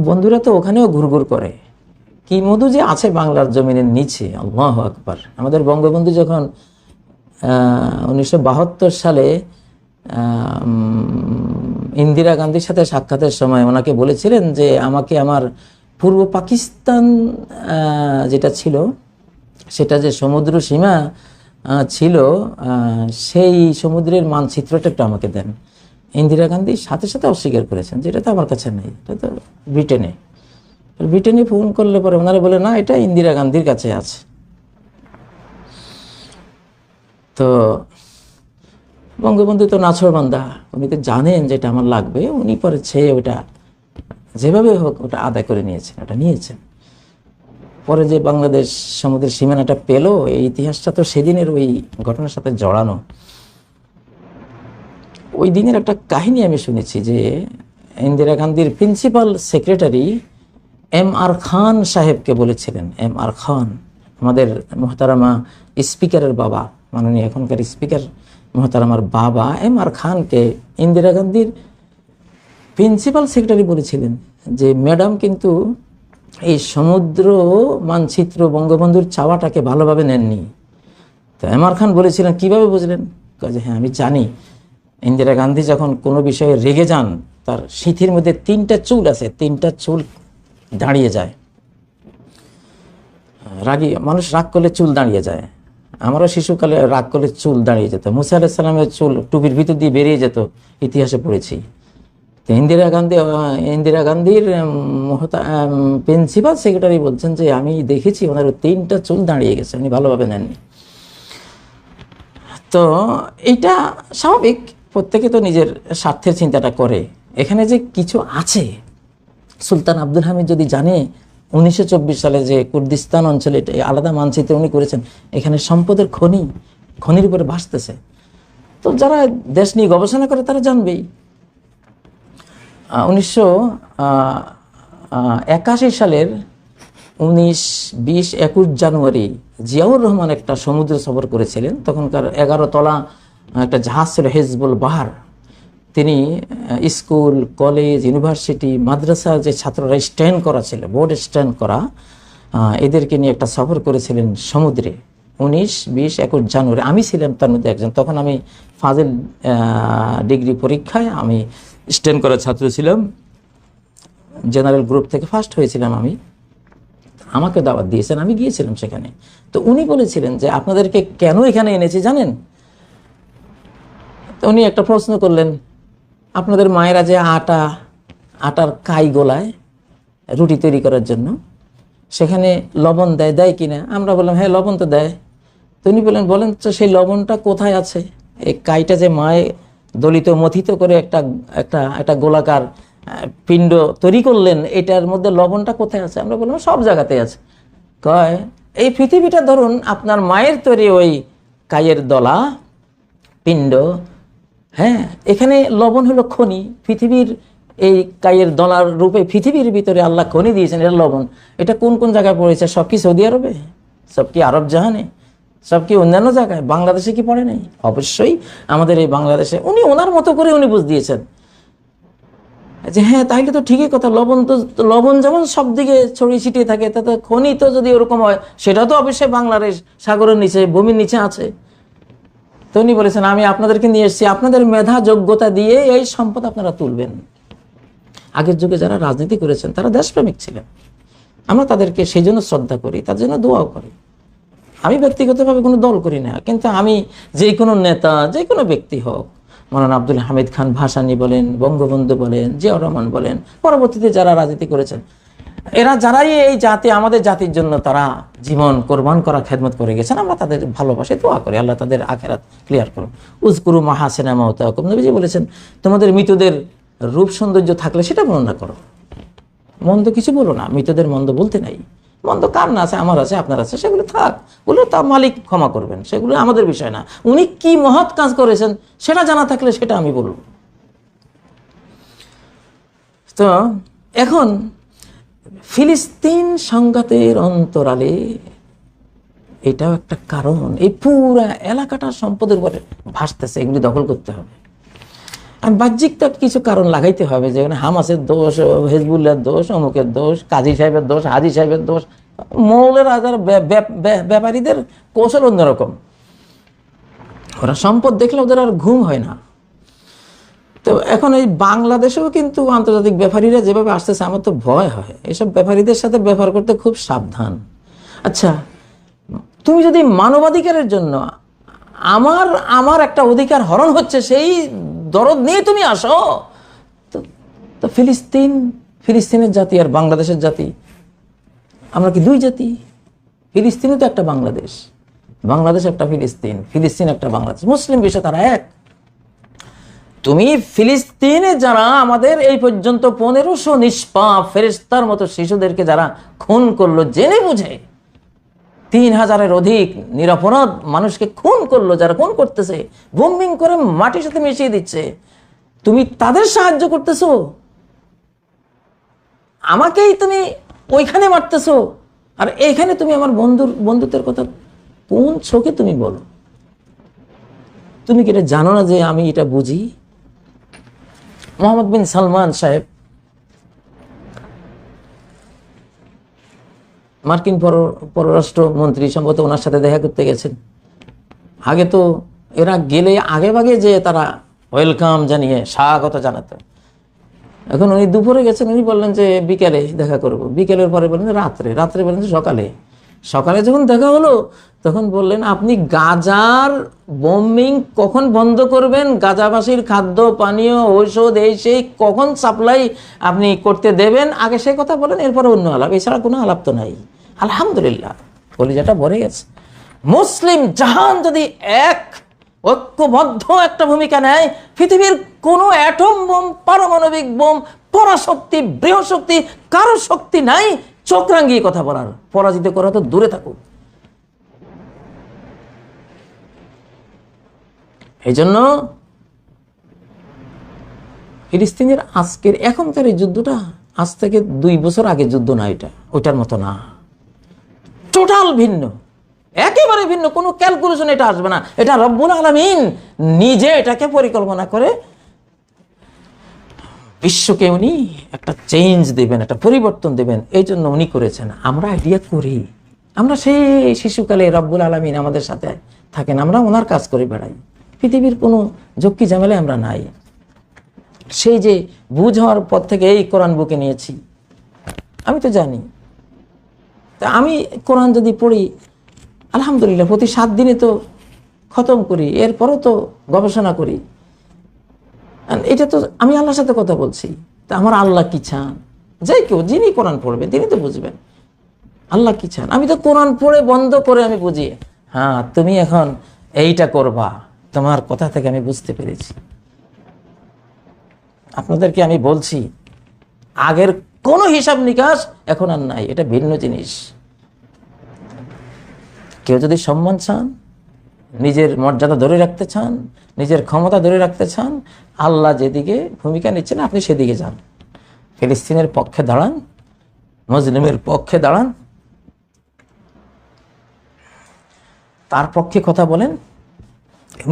বন্ধুরা তো ওখানেও ঘুরঘুর করে, কি মধু যে আছে বাংলার জমিনের নিচে। আল্লাহু আকবার। আমাদের বঙ্গবন্ধু যখন 1972 সালে ইন্দিরা গান্ধীর সাথে সাক্ষাতের সময় ওনাকে বলেছিলেন যে আমাকে আমার পূর্ব পাকিস্তান যেটা ছিল, সেটা যে সমুদ্র সীমা ছিল, সেই সমুদ্রের মানচিত্রটা একটু আমাকে দেন। ইন্দিরা গান্ধী সাথে সাথে অস্বীকার করেছেন যে এটা তো আমার কাছে নেই, এটা তো ব্রিটেনে ফোন করলে পরে ওনারা বলে না, এটা ইন্দিরা গান্ধীর কাছে আছে। তো বঙ্গবন্ধু তো নাছোড়বান্দা, উনি তো জানেন যে এটা আমার লাগবে, উনি পরে ছেয়ে ওটা যেভাবে হোক ওটা আদায় করে নিয়েছেন। পরে যে বাংলাদেশ সমুদ্রের সীমানাটা পেল, এই ইতিহাসটা তো সেদিনের ওই ঘটনার সাথে জড়ানো। ওই দিনের একটা কাহিনী আমি শুনেছি যে ইন্দিরা গান্ধীর প্রিন্সিপাল সেক্রেটারি M.R. খান সাহেবকে বলেছিলেন, M.R. খান আমাদের মোহতারামা স্পিকারের বাবা, মাননীয় এখনকার স্পিকার মোহতারামার বাবা M.R. খানকে ইন্দিরা গান্ধীর প্রিন্সিপাল সেক্রেটারি বলেছিলেন যে ম্যাডাম কিন্তু এই সমুদ্র মানচিত্র বঙ্গবন্ধুর চাওয়াটাকে ভালোভাবে নেননি। তো M.R. খান বলেছিলেন, কিভাবে বুঝলেন? যে হ্যাঁ, আমি জানি ইন্দিরা গান্ধী যখন কোনো বিষয়ে রেগে যান, তার সিঁথির মধ্যে 3টা চুল আছে, 3টা চুল দাঁড়িয়ে যায়। মানুষ রাগ করলে চুল দাঁড়িয়ে যায়। আমারও শিশুকালে রাগ করলে চুল দাঁড়িয়ে যেত। মুসা আলাইহিস সালামের চুল টুপির ভিতর দিয়ে বেরিয়ে যেত, ইতিহাসে পড়েছি। তো ইন্দিরা গান্ধীর প্রিন্সিপাল সেক্রেটারি বলছেন যে আমি দেখেছি ওনার 3টা চুল দাঁড়িয়ে গেছে, উনি ভালোভাবে নেননি। তো এইটা স্বাভাবিক, প্রত্যেকে তো নিজের স্বার্থের চিন্তাটা করে। এখানে যে কিছু আছে, সুলতান আব্দুল হামিদ যদি জানে 1924 সালে যে কুর্দিস্তান অঞ্চলে আলাদা মানচিত্র উনি করেছেন, এখানে সম্পদের খনির উপরে ভাসতেছে, তো যারা দেশ নিয়ে গবেষণা করে তারা জানবেই। 1981 সালের 19, 20, 21 জানুয়ারি জিয়াউর রহমান একটা সমুদ্র সফর করেছিলেন। তখনকার 11 তলা একটা জাহাজ ছিল হেজবুল বাহার। তিনি স্কুল, কলেজ, ইউনিভার্সিটি, মাদ্রাসার যে ছাত্ররা স্ট্যান্ড করা ছিল, বোর্ড স্ট্যান্ড করা, এদেরকে নিয়ে একটা সফর করেছিলেন সমুদ্রে 19, 20, 21 জানুয়ারি। আমি ছিলাম তার মধ্যে একজন। তখন আমি ফাজিল ডিগ্রি পরীক্ষায় আমি স্ট্যান্ড করা ছাত্র ছিলাম, জেনারেল গ্রুপ থেকে ফার্স্ট হয়েছিলাম আমি। আমাকে দাওয়াত দিয়েছেন, আমি গিয়েছিলাম সেখানে। তো উনি বলেছিলেন যে আপনাদেরকে কেন এখানে এনেছি জানেন? তো উনি একটা প্রশ্ন করলেন, আপনাদের মায়েরা যে আটার কাই গোলায় রুটি তৈরি করার জন্য, সেখানে লবণ দেয় কিনা? আমরা বললাম হ্যাঁ, লবণ তো দেয়। তো উনি বলেন তো সেই লবণটা কোথায় আছে? এই কাইটা যে মায়ে দলিত মথিত করে একটা গোলাকার পিণ্ড তৈরি করলেন, এটার মধ্যে লবণটা কোথায় আছে? আমরা বললাম সব জায়গাতে আছে। কয় এই পৃথিবীটা ধরুন আপনার মায়ের তৈরি ওই কাইয়ের দলা পিণ্ড, হ্যাঁ, এখানে লবণ হলো খনি। পৃথিবীর এই কাইয়ের দলার রূপে পৃথিবীর ভিতরে আল্লাহ খনি দিয়েছেন, এটা লবণ। এটা কোন কোন জায়গায় পড়েছে? সব কি সৌদি আরবে? সব কি আরব জাহানে? সব কি অন্যান্য জায়গায়? বাংলাদেশে কি পড়ে নাই? অবশ্যই আমাদের এই বাংলাদেশে। উনি ওনার মতো করে উনি বুঝ দিয়েছেন যে হ্যাঁ, তাইলে তো ঠিকই কথা। লবণ যেমন সব দিকে ছড়িয়ে ছিটিয়ে থাকে, তাতে খনি তো যদি ওরকম হয়, সেটা তো অবশ্যই বাংলাদেশ সাগরের নিচে, ভূমির নিচে আছে। তো উনি বলেছেন আমি আপনাদেরকে নিয়ে এসেছি, আপনাদের মেধা যোগ্যতা দিয়ে এই সম্পদ আপনারা তুলবেন। আগের যুগে যারা রাজনীতি করেছেন তারা দেশপ্রেমিক ছিলেন, আমরা তাদেরকে সেই জন্য শ্রদ্ধা করি, তার জন্য দোয়াও করি। আমি ব্যক্তিগতভাবে কোনো দল করি না, কিন্তু আমি যে কোনো নেতা, যে কোনো ব্যক্তি হোক, মৌলানা আব্দুল হামিদ খান ভাসানী বলেন, বঙ্গবন্ধু বলেন, জিয়াউর রহমান বলেন, পরবর্তীতে যারা রাজনীতি করেছেন, এরা যারাই এই জাতি, আমাদের জাতির জন্য তারা জীবন কোরবান করা খেদমত করে গেছেন, আমরা তাদের ভালোবাসে দোয়া করি, আল্লাহ তাদের আখিরাত ক্লিয়ার করুন। উযকুরু মাহাসিনা মাওতাকুম, নবীজি বলেছেন তোমাদের মৃতদের রূপ সৌন্দর্য থাকলে সেটা বর্ণনা করো, মন্দ কিছু বলো না। মৃতদের মন্দ বলতে নাই, মন্দ কার না আছে, আমার আছে, আপনার আছে, সেগুলো থাক, ওগুলো তা মালিক ক্ষমা করবেন, সেগুলো আমাদের বিষয় না। উনি কি মহৎ কাজ করেছেন সেটা জানা থাকলে সেটা আমি বলব। তো এখন ফিলিস্তিন সংঘাতের অন্তরালে এটাও একটা কারণ, এই পুরা এলাকাটা সম্পদের উপরে ভাসতেছে, এগুলি দখল করতে হবে। আর বাহ্যিক তো কিছু কারণ লাগাইতে হবে, যে হামাসের দোষ, হেজবুল্লার দোষ, অমুকের দোষ, কাজী সাহেবের দোষ, হাজি সাহেবের দোষ। মৌলের আজার ব্যাপারীদের কৌশল অন্যরকম, ওরা সম্পদ দেখলে ওদের আর ঘুম হয় না। তো এখন এই বাংলাদেশেও কিন্তু আন্তর্জাতিক ব্যাপারীরা যেভাবে আসতেছে, আমার তো ভয় হয়। এসব ব্যাপারীদের সাথে ব্যবহার করতে খুব সাবধান। আচ্ছা, তুমি যদি মানবাধিকারের জন্য আমার একটা অধিকার হরণ হচ্ছে সেই দরদ নিয়ে তুমি আসো, তো ফিলিস্তিনের জাতি আর বাংলাদেশের জাতি, আমরা কি দুই জাতি? ফিলিস্তিনও তো একটা বাংলাদেশ, বাংলাদেশ একটা ফিলিস্তিন, ফিলিস্তিন একটা বাংলাদেশ। মুসলিম বিষয়ে তারা এক। তুমি ফিলিস্তিনে যারা আমাদের এই পর্যন্ত 1500 নিষ্পাপ ফেরেশতার মতো শিশুদেরকে যারা খুন করলো, জেনে বুঝে 3000-এর অধিক নিরপরাধ মানুষকে খুন করলো, যারা খুন করতেছে, বোম্বিং করে মাটির সাথে মিশিয়ে দিচ্ছে, তুমি তাদের সাহায্য করতেছো, আমাকেই তুমি ওইখানে মারতেছো। আর এইখানে তুমি আমার বন্ধুত্বের কথা কোন চোখে তুমি বলো? তুমি কি এটা জানো না যে আমি এটা বুঝি? মোহাম্মদ বিন সালমান সাহেব মার্কিন পররাষ্ট্রমন্ত্রী, সম্ভবত ওনার সাথে দেখা করতে গেছেন। আগে তো এরা গেলে আগে ভাগে যে তারা ওয়েলকাম জানিয়ে স্বাগত জানাতো। এখন উনি দুপুরে গেছেন, উনি বললেন যে বিকেলে দেখা করব। বিকেলের পরে বললেন রাত্রে বললেন যে সকালে যখন দেখা হলো তখন বললেন আপনি গাজার বোম্বিং কখন বন্ধ করবেন, গাজাবাসীর খাদ্য পানীয় ঔষধ এই সেই কখন সাপ্লাই আপনি করতে দেবেন, আগে সেই কথা বলেন, এরপরে অন্য আলাপ। এছাড়া কোনো আলাপ তো নাই। আলহামদুলিল্লাহ, কলিজাটা ভরে গেছে। মুসলিম জাহান যদি এক ঐক্যবদ্ধ একটা ভূমিকা নেয়, পৃথিবীর কোনো অ্যাটম বোম, পারমাণবিক বোম, পরাশক্তি, বৃহশক্তি, কারো শক্তি নাই চোখ রাঙিয়ে কথা বলার, পরাজিত করা তো দূরে থাকুক। এই জন্য ফিলিস্তিনের আজকের এখনকার এই যুদ্ধটা আজ থেকে 2 বছর আগে যুদ্ধ না, এটা ওইটার মতো না, টোটাল ভিন্ন, একেবারে ভিন্ন। কোনো ক্যালকুলেশন এটা আসবে না। এটা রব্বুল আলামিন নিজে এটাকে পরিকল্পনা করে বিশ্বকে উনি একটা চেঞ্জ দেবেন, একটা পরিবর্তন দেবেন, এই জন্য উনি করেছেন। আমরা আইডিয়া করি, আমরা সেই শিশুকালে রব্বুল আলামিন আমাদের সাথে থাকেন, আমরা ওনার কাজ করে বেড়াই। পৃথিবীর কোনো ঝক্কি ঝামেলায় আমরা নাই। সেই যে বুঝ হওয়ার পর থেকে এই কোরআন বুকে নিয়েছি, আমি তো জানি। তা আমি কোরআন যদি পড়ি, আলহামদুলিল্লাহ প্রতি 7 দিনে তো খতম করি, এরপরও তো গবেষণা করি। এটা তো আমি আল্লাহর সাথে কথা বলছি। তা আমার আল্লাহ কি চান, যে কেউ যিনি কোরআন পড়বেন তিনি তো বুঝবেন আল্লাহ কি চান। আমি তো কোরআন পড়ে বন্ধ করে আমি বুঝি, হ্যাঁ তুমি এখন এইটা করবা, তোমার কথা থেকে আমি বুঝতে পেরেছি। আপনাদেরকে আমি বলছি, আগের কোনো হিসাব নিকাশ এখন আর নাই, এটা ভিন্ন জিনিস। কেউ যদি সম্মান চান, নিজের মর্যাদা ধরে রাখতে চান, নিজের ক্ষমতা ধরে রাখতে চান, আল্লাহ যেদিকে ভূমিকা নিচ্ছেন আপনি সেদিকে যান। ফিলিস্তিনের পক্ষে দাঁড়ান, মুসলিমের পক্ষে দাঁড়ান, তার পক্ষে কথা বলেন।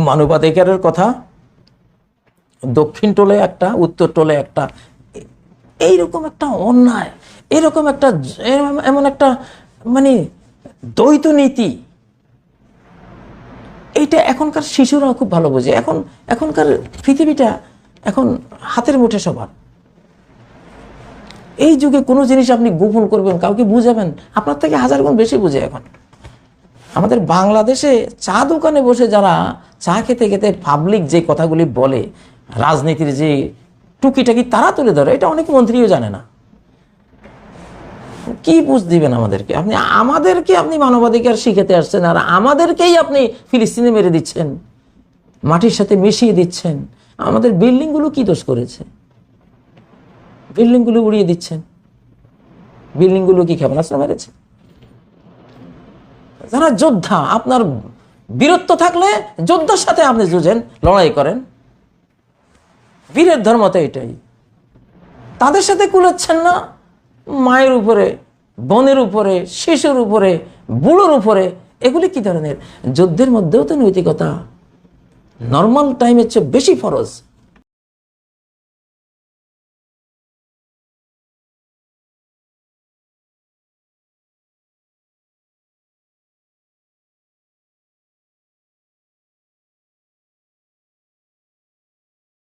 মানবাধিকারের কথা দক্ষিণ টোলে একটা, উত্তর টোলে একটা, এইরকম একটা অন্যায়, এরকম একটা এমন একটা মানে দ্বৈত নীতি, এইটা এখনকার শিশুরা খুব ভালো বোঝে। এখনকার পৃথিবীটা এখন হাতের মুঠে সবার। এই যুগে কোনো জিনিস আপনি গোপন করবেন, কাউকে বুঝাবেন, আপনার থেকে 1000 গুণ বেশি বুঝে। এখন আমাদের বাংলাদেশে চা দোকানে বসে যারা চা খেতে খেতে পাবলিক যে কথাগুলি বলে, রাজনীতির যে টুকিটাকি তারা তুলে ধরে, এটা অনেক মন্ত্রীও জানে না। কি বুঝ দিবেন আমাদেরকে? আমাদেরকে আপনি মানবাধিকার শিখাতে আসছেন, আর আমাদেরকেই আপনি ফিলিস্তিনে মেরে দিচ্ছেন, মাটির সাথে মিশিয়ে দিচ্ছেন। আমাদের বিল্ডিংগুলো কি দোষ করেছে? বিল্ডিংগুলো উড়িয়ে দিচ্ছেন। বিল্ডিংগুলো কি ক্ষেপণাস্ত্র মেরেছে? যারা যোদ্ধা, আপনার বীরত্ব থাকলে যোদ্ধার সাথে আপনি যুঝেন, লড়াই করেন, বীরের ধর্ম তো এটাই। তাদের সাথে কুলাচ্ছেন না, মায়ের উপরে, বোনের উপরে, শিশুর উপরে, বুড়োর উপরে। এগুলি কি ধরনের? যুদ্ধের মধ্যেও তো নৈতিকতা নর্মাল টাইমের চেয়ে বেশি ফরজ।